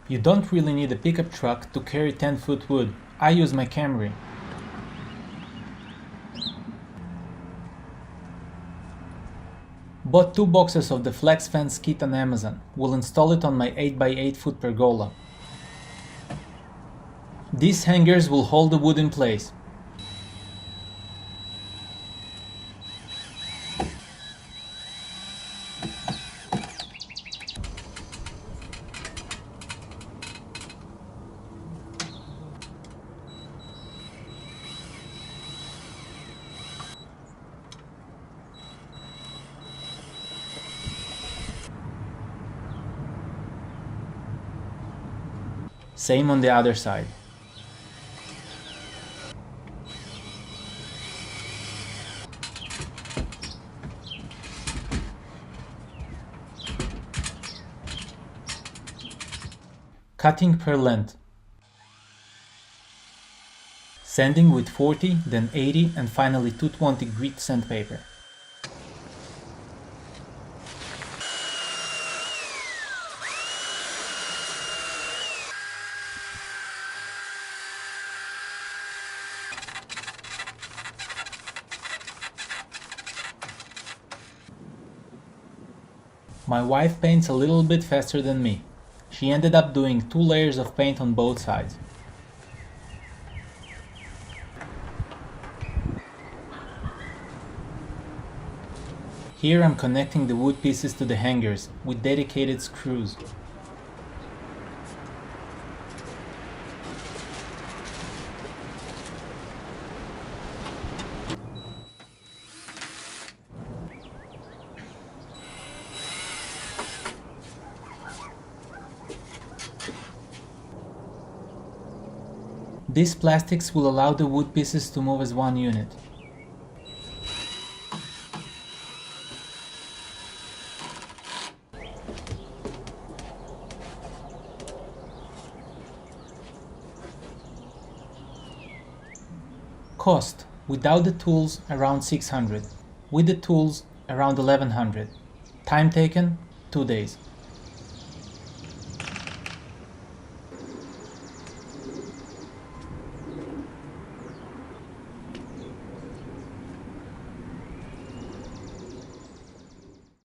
You don't really need a pickup truck to carry 10-foot wood. I use my Camry. Bought 2 boxes of the flex fence kit on Amazon. Will install it on my 8x8 foot pergola. These hangers will hold the wood in place. Same on the other side. Cutting per length. Sanding with 40, then 80 and finally 220 grit sandpaper. My wife paints a little bit faster than me. She ended up doing 2 layers of paint on both sides. Here I'm connecting the wood pieces to the hangers with dedicated screws. These plastics will allow the wood pieces to move as one unit. Cost: without the tools around 600, with the tools around 1100. Time taken 2 days.